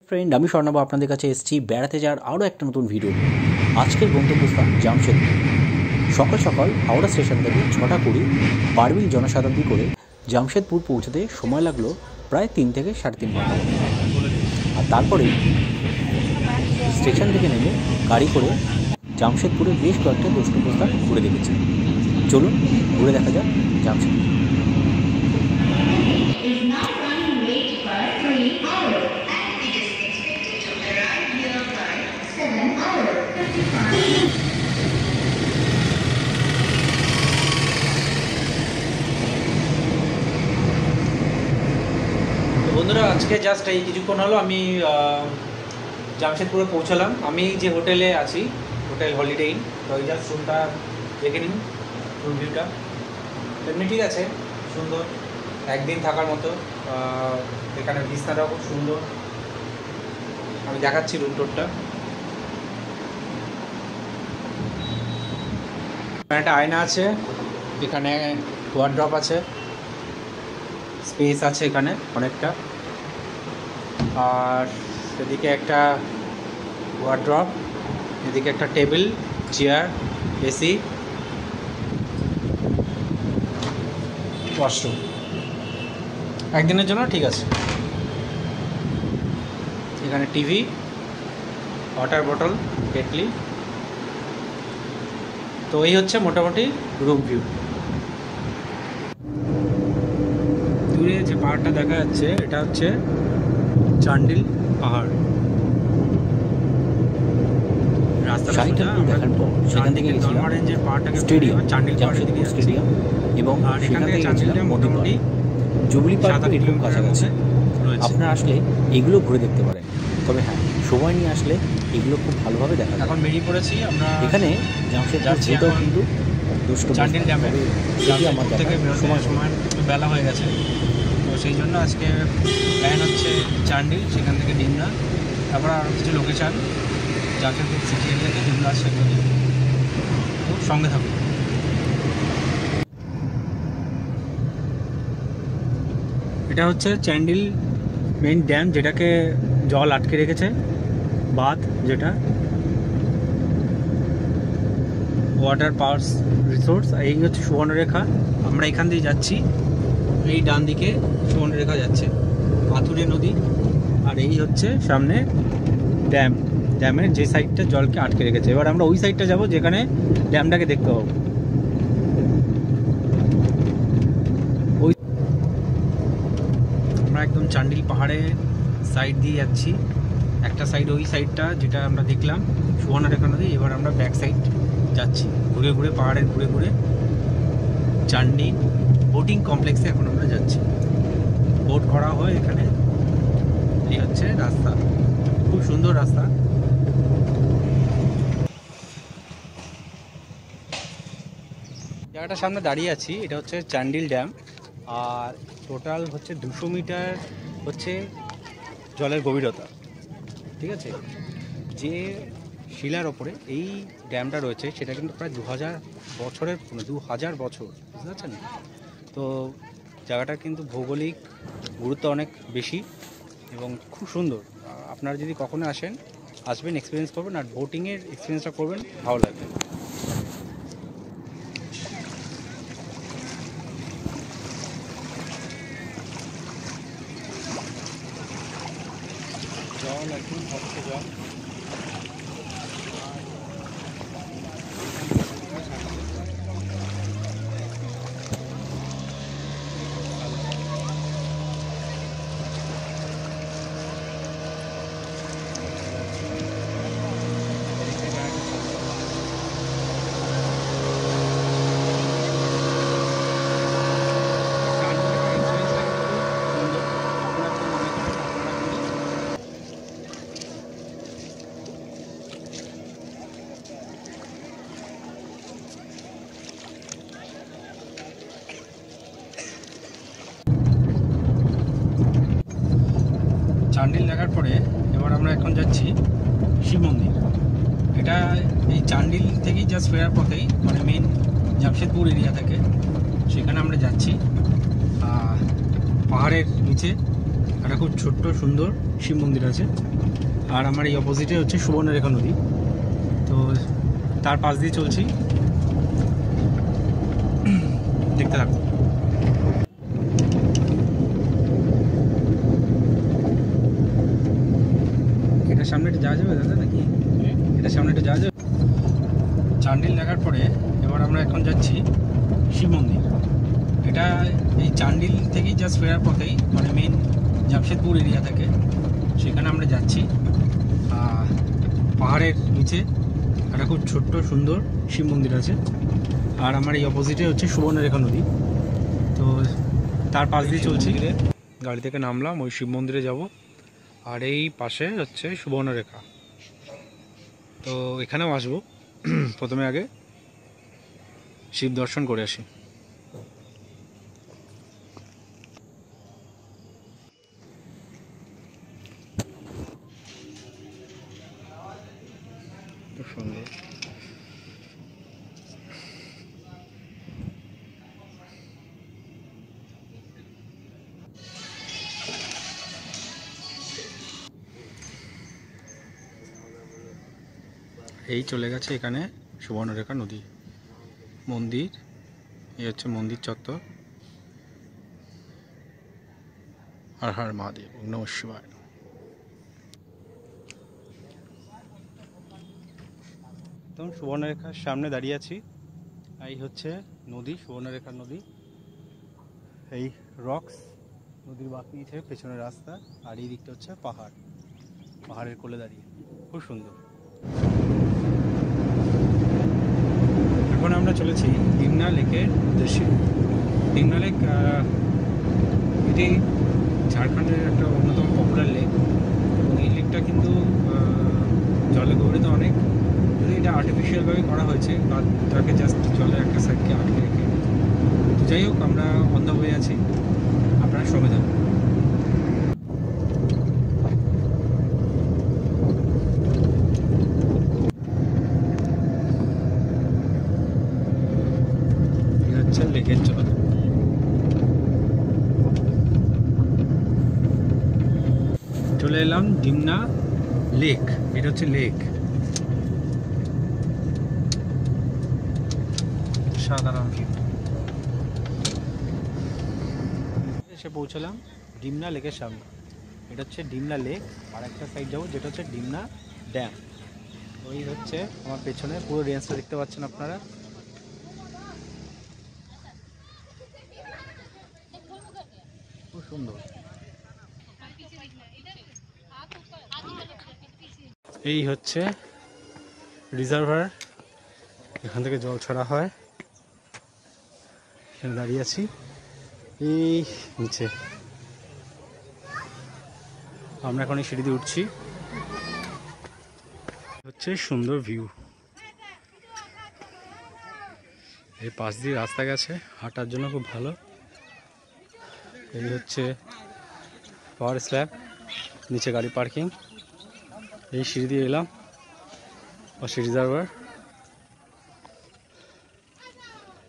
Friend, আমি স্বর্ণাব আপনাদের কাছে এসেছি বেড়াতে যাওয়ার আরও একটা নতুন ভিডিও নিয়ে। আজকের গন্তব্যস্থান জামশেদপুর। সকাল সকাল হাওড়া স্টেশন থেকে 6:20 বারবিল জনশতাব্দী করে জামশেদপুর পৌঁছতে সময় লাগলো প্রায় 3 থেকে 3.5 ঘন্টা। আর তারপরে স্টেশন থেকে নেমে গাড়ি করে জামশেদপুরে বেশ কয়েকটা দ্রষ্টব্য স্থান ঘুরে দেখেছি। চলুন ঘুরে দেখা যাক জামশেদপুর। বন্ধুরা, আজকে জাস্ট এই কিছুক্ষণ হলো আমি জামশেদপুরে পৌঁছালাম। আমি যে হোটেলে আছি, হোটেল হলিডে ইন, তো ওই জাস্ট রুমটা দেখে নিন, রুম ভিউটা এমনি ঠিক আছে, সুন্দর, একদিন থাকার মতো। এখানে বিছনাটাও খুব সুন্দর। আমি দেখাচ্ছি রুম টোরটা। এখানে একটা আয়না আছে, এখানে ওয়ার্ড্রপ আছে, স্পেস আছে এখানে অনেকটা। আর এদিকে একটা ওয়ার্ড্রপ, এদিকে একটা টেবিল, চেয়ার, এসি, ওয়াশরুম। একদিনের জন্য ঠিক আছে। এখানে টিভি, ওয়াটার বটল, কেটলি। তো এই হচ্ছে মোটামুটি রুম ভিউ। দূরে যে পাহাড়টা দেখা যাচ্ছে এটা হচ্ছে চান্ডিল পাহাড়। দেখার পর সেখান থেকে গেছিলাম স্টেডিয়াম, জামশেদপুর স্টেডিয়াম, এবং সেখান থেকে গেছিলাম মোটামুটি জুবলি পার্ক, এরকম কাছাকাছি। আপনারা আসলে এগুলো ঘুরে দেখতে পারেন, তবে হ্যাঁ, সময় নিয়ে আসলে এগুলো খুব ভালোভাবে দেখা যায়। এখন বেরিয়ে পড়েছি আমরা এখানে জামশেদপুর কিন্তু চান্ডিল ড্যামে। আমার থেকে সময় বেলা হয়ে গেছে, তো সেই জন্য আজকে প্ল্যান হচ্ছে চান্ডিল, সেখান থেকে ডিমনা, তারপর আরও কিছু লোকেশান জামশেদপুর সিটি এরিয়াতে যেগুলো আছে সেগুলো দেখব। তো সঙ্গে থাকুন। এটা হচ্ছে চান্ডিল মেইন ড্যাম, যেটাকে জল আটকে রেখেছে, বাঁধ যেটা, ওয়াটার পাওয়ার রিসোর্স। এই হচ্ছে সুবর্ণরেখা। আমরা এখান দিয়ে যাচ্ছি, এই ডান দিকে সুবর্ণরেখা যাচ্ছে, পাথুরে নদী। আর এই হচ্ছে সামনে ড্যাম, ড্যামের যে সাইডটা জলকে আটকে রেখেছে। এবার আমরা ওই সাইডটা যাব যেখানে ড্যামটাকে দেখতে পাবো। ওই আমরা একদম চান্ডিল পাহাড়ের সাইড দিয়ে যাচ্ছি। একটা সাইড ওই সাইডটা যেটা আমরা দেখলাম সুবর্ণরেখা নদী। এবার আমরা ব্যাক সাইড যাচ্ছি, ঘুরে ঘুরে পাহাড়ের ঘুরে ঘুরে চান্ডিল বোটিং কমপ্লেক্সে এখন আমরা যাচ্ছি। বোট করা হয় এখানে। এই হচ্ছে রাস্তা, খুব সুন্দর রাস্তা। জায়গাটার সামনে দাঁড়িয়ে আছি, এটা হচ্ছে চান্ডিল ড্যাম। আর টোটাল হচ্ছে 200 মিটার হচ্ছে জলের গভীরতা, ঠিক আছে। যে শিলার ওপরে এই ড্যামটা রয়েছে সেটা কিন্তু প্রায় 2000 বছরের, 2000 বছর, বুঝতে পারছেন। তো জায়গাটার কিন্তু ভৌগোলিক গুরুত্ব অনেক বেশি এবং খুব সুন্দর। আপনারা যদি কখনো আসবেন, এক্সপিরিয়েন্স করবেন, আর বোটিংয়ের এক্সপিরিয়েন্সটা করবেন, ভালো লাগবে। জল একদম ভক্ত জল। চান্ডিল দেখার পরে এবার আমরা এখন যাচ্ছি শিব মন্দির। এটা এই চান্ডিল থেকেই জাস্ট ফেরার পথেই, মানে মেন জামশেদপুর এরিয়া থেকে, সেখানে আমরা যাচ্ছি। পাহাড়ের নিচে একটা খুব ছোট্ট সুন্দর শিব মন্দির আছে। আর আমার এই অপোজিটে হচ্ছে সুবর্ণরেখা নদী। তো তার পাশ দিয়ে চলছি, দেখতে থাকো। এটার সামনে একটু যাওয়া যাবে দাদা নাকি? এটার সামনে একটু যাওয়া যাবে। চান্ডিল দেখার পরে এবার আমরা এখন যাচ্ছি শিব মন্দির। এটা এই চান্ডিল থেকেই জাস্ট ফেরার পথেই, মানে মেন জামশেদপুর এরিয়া থেকে, সেখানে আমরা যাচ্ছি। পাহাড়ের নিচে একটা খুব ছোট্ট সুন্দর শিব মন্দির আছে। আর আমার এই অপোজিটে হচ্ছে সুবর্ণরেখা নদী। তো তার পাশ দিয়ে চলছি, গাড়ি থেকে নামলাম, ওই শিব মন্দিরে যাব। আর এই পাশে হচ্ছে সুবর্ণরেখা। তো এখানেও আসবো। প্রথমে আগে শিব দর্শন করে আসি। খুব সুন্দর। এই চলে গেছে এখানে সুবর্ণরেখা নদী, মন্দির। এই হচ্ছে মন্দির চত্বর। হর হর মহাদেব, নমঃ শিবায়। তখন সুবর্ণরেখার সামনে দাঁড়িয়ে আছি। এই হচ্ছে নদী, সুবর্ণরেখার নদী। এই রক্স, নদীর বাঁক নিয়েছে পেছনের রাস্তা। আর এই দিকটা হচ্ছে পাহাড়, পাহাড়ের কোলে দাঁড়িয়ে, খুব সুন্দর। এখন আমরা চলেছি ডিমনা লেকের উদ্দেশ্যে। ডিমনা লেক এটি ঝাড়খণ্ডের একটা অন্যতম পপুলার লেক। এবং এই লেকটা কিন্তু জলে গভীরতা অনেক, যদি এটা আর্টিফিশিয়ালভাবে করা হয়েছে, বা তাকে জাস্ট জলের একটা সাইডকে আটকে রেখে। তো যাই হোক, আমরা অন্ধ হয়ে আছি, আপনারা সঙ্গে থাকুন। লেকের জল, চলে এলাম ডিমনা লেক। এটা হচ্ছে লেক, সাধারণ এসে পৌঁছলাম ডিমনা লেকের সামনে। এটা হচ্ছে ডিমনা লেক। আর একটা সাইড যাবো যেটা হচ্ছে ডিমনা ড্যাম। ওই হচ্ছে আমার পেছনে পুরো রেঞ্জটা দেখতে পাচ্ছেন আপনারা। খুব সুন্দর। এই হচ্ছে রিজার্ভার, এখান থেকে জল ছড়া হয়। এখানে দাঁড়িয়ে আছি এই নিচে। আমরা এখন এই সিঁড়ি দিয়ে উঠছি। হচ্ছে সুন্দর ভিউ। এই পাশ দিয়ে রাস্তা গেছে, হাঁটার জন্য খুব ভালো। এই হচ্ছে পাওয়ার স্ল্যাব, নিচে গাড়ি পার্কিং। এই সিঁড়ি দিয়ে এলাম পাশে রিজার্ভার।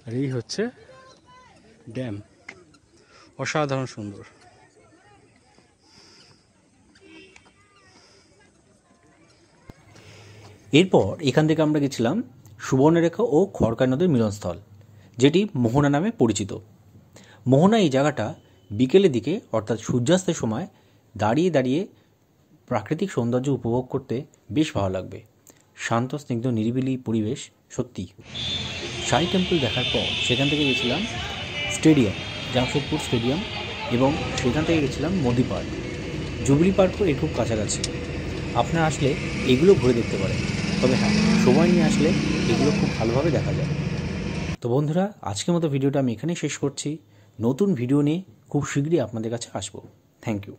আর এই হচ্ছে ড্যাম, অসাধারণ সুন্দর। এরপর এখান থেকে আমরা গেছিলাম সুবর্ণরেখা ও খড়কা নদীর মিলনস্থল, যেটি মোহনা নামে পরিচিত। মোহনা এই জায়গাটা বিকেলের দিকে অর্থাৎ সূর্যাস্তের সময় দাঁড়িয়ে দাঁড়িয়ে প্রাকৃতিক সৌন্দর্য উপভোগ করতে বেশ ভালো লাগবে। শান্ত স্নিগ্ধ নিরিবিলি পরিবেশ সত্যি। সাই টেম্পল দেখার পর সেখান থেকে গেছিলাম স্টেডিয়াম, জামশেদপুর স্টেডিয়াম, এবং সেখান থেকে গেছিলাম মোদি পার্ক। জুবলি পার্কও এর খুব কাছাকাছি। আপনারা আসলে এগুলো ঘুরে দেখতে পারেন, তবে হ্যাঁ, সময় নিয়ে আসলে এগুলো খুব ভালোভাবে দেখা যায়। তো বন্ধুরা, আজকের মতো ভিডিওটা আমি এখানেই শেষ করছি। নতুন ভিডিও নিয়ে খুব শীঘ্রই আপনাদের কাছে আসবো। Thank you.